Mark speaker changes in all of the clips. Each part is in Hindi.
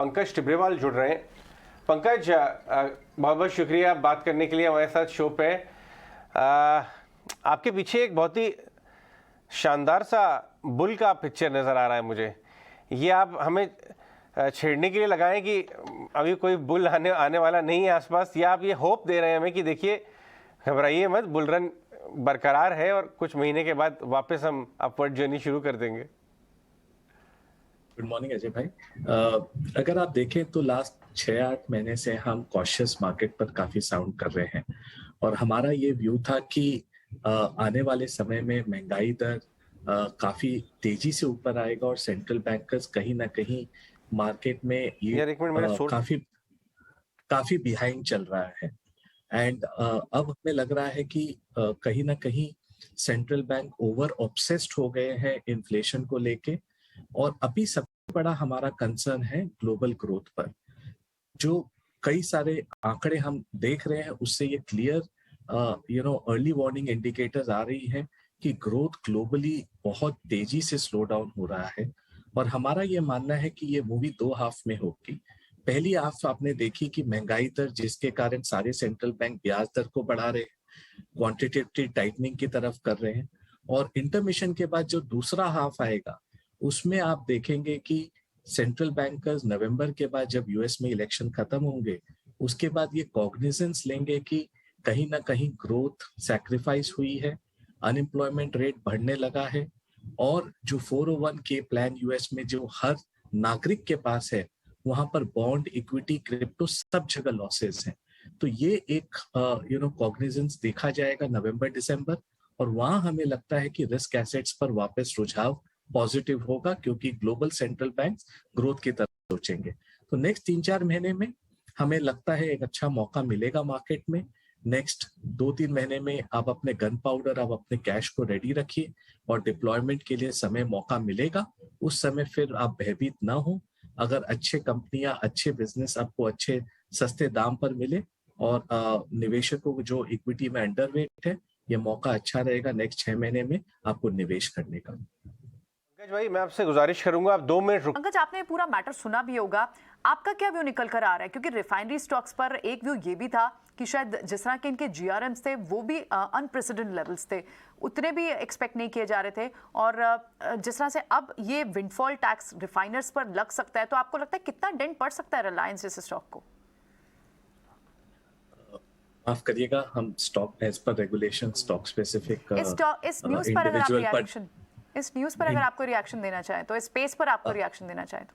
Speaker 1: पंकज टिब्रेवाल जुड़ रहे हैं। पंकज, बहुत बहुत शुक्रिया बात करने के लिए हमारे साथ शो पे। आपके पीछे एक बहुत ही शानदार सा बुल का पिक्चर नज़र आ रहा है मुझे। ये आप हमें छेड़ने के लिए लगाएं कि अभी कोई बुल आने वाला नहीं है आसपास, या आप ये होप दे रहे हैं हमें कि देखिए घबराइए मत, बुल रन बरकरार है और कुछ महीने के बाद वापस हम अपवर्ड जर्नी शुरू कर देंगे।
Speaker 2: गुड मॉर्निंग अजय भाई। अगर आप देखें तो लास्ट 6-8 महीने से हम कॉशियस मार्केट पर काफी साउंड कर रहे हैं और हमारा ये व्यू था कि आने वाले समय में महंगाई दर काफी तेजी से ऊपर आएगा और सेंट्रल बैंकर्स कहीं ना कहीं मार्केट में ये
Speaker 1: यार एक मिनट, मैंने
Speaker 2: काफी काफी बिहाइंड चल रहा है। एंड अब हमें लग रहा है कि कहीं ना कहीं सेंट्रल बैंक ओवर ऑब्सेस्ड हो गए हैं इन्फ्लेशन को लेके। और अभी सबसे बड़ा हमारा कंसर्न है ग्लोबल ग्रोथ पर। जो कई सारे आंकड़े हम देख रहे हैं उससे ये क्लियर अर्ली वार्निंग इंडिकेटर्स आ रही है कि ग्रोथ ग्लोबली बहुत तेजी से स्लो डाउन हो रहा है। और हमारा ये मानना है कि ये मूवी 2 हाफ में होगी। पहली हाफ आपने देखी कि महंगाई दर जिसके कारण सारे सेंट्रल बैंक ब्याज दर को बढ़ा रहे हैं, क्वांटिटेटिव टाइटनिंग की तरफ कर रहे हैं। और इंटरमिशन के बाद जो दूसरा हाफ आएगा उसमें आप देखेंगे कि सेंट्रल बैंकर्स नवंबर के बाद जब यूएस में इलेक्शन खत्म होंगे उसके बाद ये कॉग्निजेंस लेंगे कि कहीं ना कहीं ग्रोथ सैक्रिफाइस हुई है, अनएम्प्लॉयमेंट रेट बढ़ने लगा है और जो 401 के प्लान यूएस में जो हर नागरिक के पास है वहां पर बॉन्ड, इक्विटी, क्रिप्टो सब जगह लॉसेस हैं। तो ये एक कॉग्निजेंस देखा जाएगा नवंबर दिसंबर और वहां हमें लगता है कि रिस्क एसेट्स पर वापस रुझाव पॉजिटिव होगा क्योंकि ग्लोबल सेंट्रल बैंक्स ग्रोथ की तरफ सोचेंगे। तो नेक्स्ट 3-4 महीने में हमें लगता है एक अच्छा मौका मिलेगा मार्केट में। नेक्स्ट 2-3 महीने में आप अपने गन पाउडर, आप अपने कैश को रेडी रखिए और डिप्लॉयमेंट के लिए समय मौका मिलेगा। उस समय फिर आप भयभीत ना हो। अगर अच्छे कंपनियां, अच्छे बिजनेस आपको अच्छे सस्ते दाम पर मिले और निवेशकों को जो इक्विटी में अंडरवेट है, ये मौका अच्छा रहेगा नेक्स्ट 6 महीने में आपको निवेश करने का।
Speaker 1: पंकज भाई, मैं आपसे गुजारिश करूंगा आप 2 मिनट
Speaker 3: पंकज, आपने पूरा मैटर सुना भी होगा, आपका क्या व्यू निकल कर आ रहा है? क्योंकि रिफाइनरी स्टॉक्स पर एक व्यू ये भी था कि शायद जिस तरह के इनके जीआरएम्स थे वो भी अनप्रेसिडेंट लेवल्स थे, उतने भी एक्सपेक्ट नहीं किए जा रहे थे। और जिस तरह से अब ये विंडफॉल टैक्स रिफाइनर्स पर लग सकता है, तो आपको लगता है कितना डेंट पड़ सकता है रिलायंस जैसे स्टॉक को?
Speaker 2: माफ करिएगा, हम stock as per regulation stock specific
Speaker 3: इस न्यूज पर अगर आप रिएक्शन इस न्यूज पर अगर आपको रिएक्शन देना चाहें तो, इस स्पेस पर आपको रिएक्शन देना चाहें तो।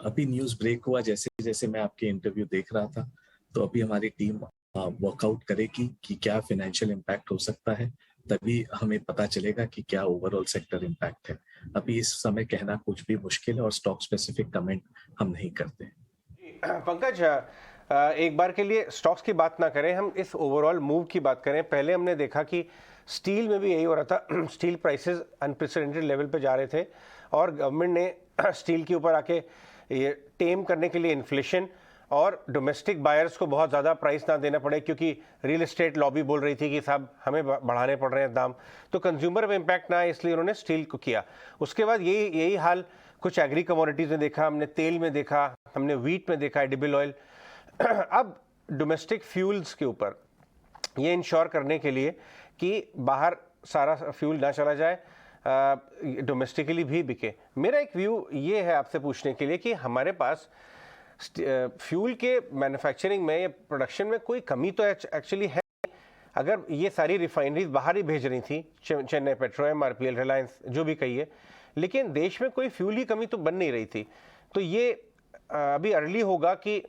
Speaker 2: अभी न्यूज ब्रेक हुआ, जैसे जैसे मैं आपके इंटरव्यू देख रहा था, तो अभी हमारी टीम वर्कआउट करेगी कि क्या फाइनेंशियल इम्पैक्ट हो सकता है, तभी हमें पता चलेगा कि क्या ओवरऑल सेक्टर इम्पैक्ट है। अभी इस समय कहना कुछ भी मुश्किल है और स्टॉक स्पेसिफिक कमेंट हम नहीं करते।
Speaker 1: पंकज, एक बार के लिए स्टॉक्स की बात ना करें, हम इस ओवरऑल मूव की बात करें। पहले हमने देखा कि स्टील में भी यही हो रहा था, स्टील प्राइसेस अनप्रेसिडेंटेड लेवल पे जा रहे थे और गवर्नमेंट ने स्टील के ऊपर आके ये टेम करने के लिए इन्फ्लेशन और डोमेस्टिक बायर्स को बहुत ज़्यादा प्राइस ना देना पड़े, क्योंकि रियल एस्टेट लॉबी बोल रही थी कि साहब हमें बढ़ाने पड़ रहे हैं दाम, तो कंज्यूमर पे इम्पैक्ट ना आए, इसलिए उन्होंने स्टील को किया। उसके बाद यही हाल कुछ एग्री कमोडिटीज़ में देखा, हमने तेल में देखा, हमने वीट में देखा, एडिबल ऑयल। अब डोमेस्टिक फ्यूल्स के ऊपर ये इंश्योर करने के लिए कि बाहर सारा फ्यूल ना चला जाए, डोमेस्टिकली भी बिके। मेरा एक व्यू ये है आपसे पूछने के लिए कि हमारे पास फ्यूल के मैन्युफैक्चरिंग में या प्रोडक्शन में कोई कमी तो एक्चुअली है। अगर ये सारी रिफाइनरीज बाहर ही भेज रही थी, चेन्नई पेट्रो, एमआरपीएल, रिलायंस, जो भी कहिए, लेकिन देश में कोई फ्यूल की कमी तो बन नहीं रही थी। तो ये अभी अर्ली होगा कि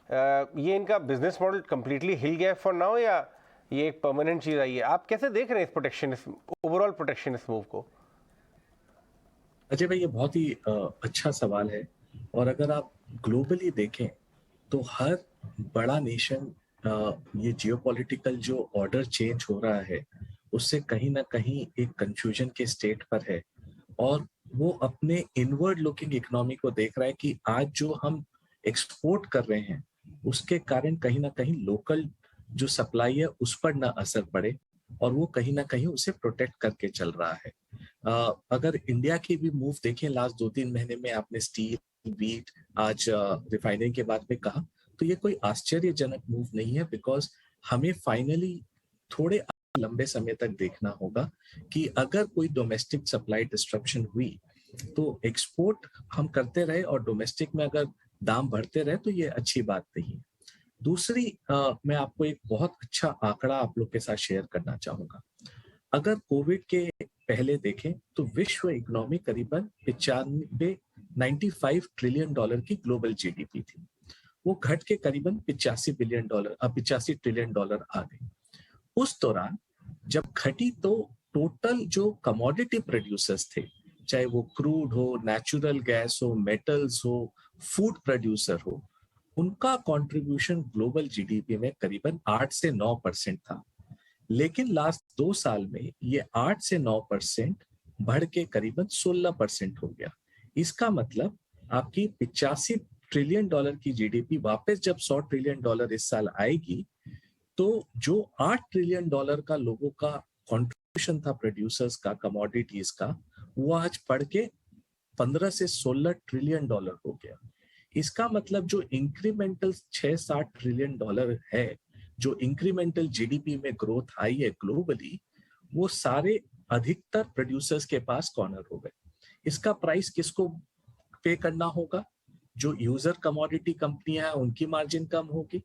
Speaker 1: ये इनका बिजनेस मॉडल कंप्लीटली हिल गया फॉर नाउ, या ये एक परमानेंट चीज आई है? आप कैसे देख रहे हैं इस प्रोटेक्शनिस्ट, ओवरऑल प्रोटेक्शनिस्ट मूव को?
Speaker 2: अजय भाई, ये बहुत ही अच्छा सवाल है। और अगर आप ग्लोबली देखें तो हर बड़ा नेशन ये जियोपॉलिटिकल जो ऑर्डर चेंज हो रहा है उससे कहीं ना कहीं एक कंफ्यूजन के स्टेट पर है और वो अपने इनवर्ड लुकिंग इकोनॉमी को देख रहा है कि आज जो हम एक्सपोर्ट कर रहे हैं उसके कारण कहीं ना कहीं लोकल जो सप्लाई है उस पर ना असर पड़े और वो कहीं ना कहीं उसे प्रोटेक्ट करके चल रहा है। अगर इंडिया के भी मूव देखें लास्ट 2-3 महीने में, आपने स्टील, व्हीट, आज रिफाइनरी के बाद में कहा, तो ये कोई आश्चर्यजनक मूव नहीं है, बिकॉज हमें फाइनली थोड़े लंबे समय तक देखना होगा कि अगर कोई डोमेस्टिक सप्लाई डिस्ट्रप्शन हुई तो एक्सपोर्ट हम करते रहे और डोमेस्टिक में अगर दाम बढ़ते रहे तो ये अच्छी बात नहीं है। दूसरी, मैं आपको एक बहुत अच्छा आंकड़ा आप लोग के साथ शेयर करना चाहूंगा। अगर कोविड के पहले देखें तो विश्व इकोनॉमी करीबन 95 ट्रिलियन डॉलर की ग्लोबल जीडीपी थी। वो घट के करीबन 85 ट्रिलियन डॉलर आ गई। उस दौरान जब घटी तो टोटल जो कमोडिटी प्रोड्यूसर्स थे, चाहे वो क्रूड हो, नेचुरल गैस हो, मेटल्स हो, फूड प्रोड्यूसर हो, उनका कंट्रीब्यूशन ग्लोबल जीडीपी में करीबन 8 से 9% था। लेकिन लास्ट 2 साल में ये 8 से 9% बढ़ के करीबन 16% हो गया। इसका मतलब आपकी 85 ट्रिलियन डॉलर की जीडीपी वापस जब 100 ट्रिलियन डॉलर इस साल आएगी, तो जो 8 ट्रिलियन डॉलर का लोगों का कंट्रीब्यूशन था प्रोड्यूसर्स का, कमोडिटीज का, वो आज बढ़ के 15 से 16 ट्रिलियन डॉलर हो गया। इसका मतलब जो इंक्रीमेंटल 6-7 ट्रिलियन डॉलर है, जो इंक्रीमेंटल जीडीपी में ग्रोथ आई है ग्लोबली, वो सारे अधिकतर प्रोड्यूसर्स के पास कॉर्नर हो गए। इसका प्राइस किसको पे करना होगा? जो यूजर कमोडिटी कंपनियां हैं उनकी मार्जिन कम होगी।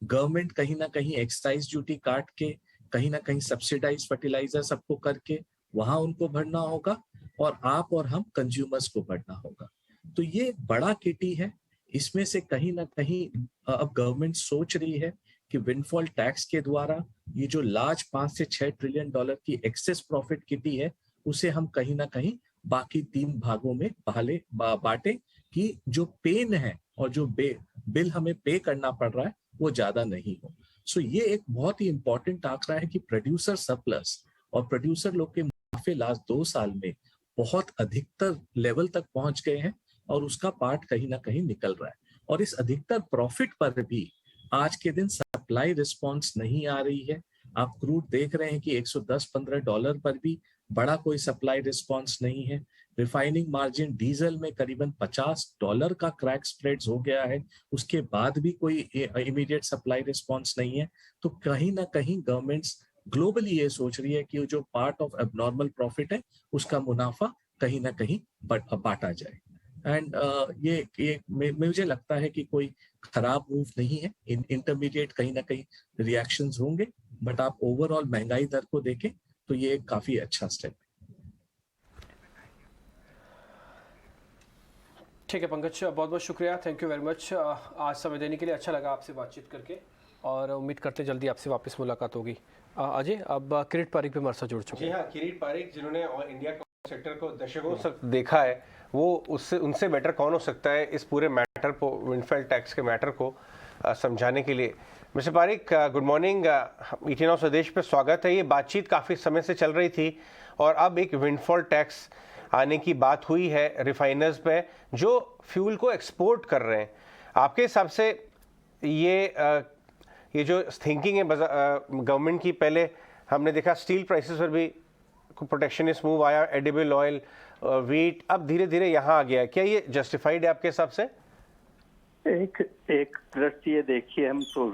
Speaker 2: गवर्नमेंट कहीं ना कहीं एक्साइज ड्यूटी काट के, कहीं ना कहीं सब्सिडाइज फर्टिलाइजर सबको करके वहां उनको भरना होगा, और आप और हम कंज्यूमर्स को भरना होगा। तो ये बड़ा किटी है। इसमें से कहीं ना कहीं अब गवर्नमेंट सोच रही है कि विंडफॉल टैक्स के द्वारा ये जो लार्ज 5 से 6 ट्रिलियन डॉलर की एक्सेस प्रॉफिट किटी है, उसे हम कहीं ना कहीं बाकी 3 भागों में बांटे कि जो पेन है और जो बिल हमें पे करना पड़ रहा है वो ज्यादा नहीं हो। सो ये एक बहुत ही इंपॉर्टेंट आंकड़ा है कि प्रोड्यूसर सरप्लस और प्रोड्यूसर लोग के मुनाफे लास्ट 2 साल में बहुत अधिकतर लेवल तक पहुंच गए हैं, और उसका पार्ट कहीं ना कहीं निकल रहा है। और इस अधिकतर प्रॉफिट पर भी आज के दिन सप्लाई रिस्पॉन्स नहीं आ रही है। आप क्रूड देख रहे हैं कि 110-15 डॉलर पर भी बड़ा कोई सप्लाई रिस्पॉन्स नहीं है। रिफाइनिंग मार्जिन डीजल में करीबन $50 का क्रैक स्प्रेड्स हो गया है, उसके बाद भी कोई इमीडिएट सप्लाई रिस्पॉन्स नहीं है। तो कहीं ना कहीं गवर्नमेंट्स ग्लोबली ये सोच रही है कि जो पार्ट ऑफ एबनॉर्मल प्रॉफिट है उसका मुनाफा कहीं ना कहीं बांटा जाए। एंड ये मुझे लगता है कि कोई खराब मूव नहीं है। इंटरमीडिएट कहीं ना कहीं रिएक्शंस होंगे, बट आप ओवरऑल महंगाई दर को देखें तो ये एक काफी अच्छा स्टेप है।
Speaker 4: ठीक है पंकज, बहुत बहुत शुक्रिया, थैंक यू वेरी मच आज समय देने के लिए। अच्छा लगा आपसे बातचीत करके, और उम्मीद करते जल्दी आपसे वापस मुलाकात होगी। अजय, अब किरीट पारिक भी हमारे साथ जुड़ चुके हैं।
Speaker 1: जी हाँ, किरीट पारिक जिन्होंने इंडिया सेक्टर को दशकों से देखा है, वो उनसे बेटर कौन हो सकता है इस पूरे मैटर को, विंडफॉल टैक्स के मैटर को समझाने के लिए। Mister Pareek, good morning, ET Now स्वदेश पे स्वागत है। ये बातचीत काफ़ी समय से चल रही थी, और अब एक विंडफॉल टैक्स आने की बात हुई है रिफाइनर्स पे जो फ्यूल को एक्सपोर्ट कर रहे हैं। आपके हिसाब से ये जो थिंकिंग है गवर्नमेंट की, पहले हमने देखा स्टील प्राइसेस पर भी प्रोटेक्शनिस्ट मूव आया, एडिबल ऑयल, वीट, अब धीरे धीरे यहाँ आ गया है। क्या ये जस्टिफाइड है आपके हिसाब से?
Speaker 5: एक दृष्टि ये देखिए हम तो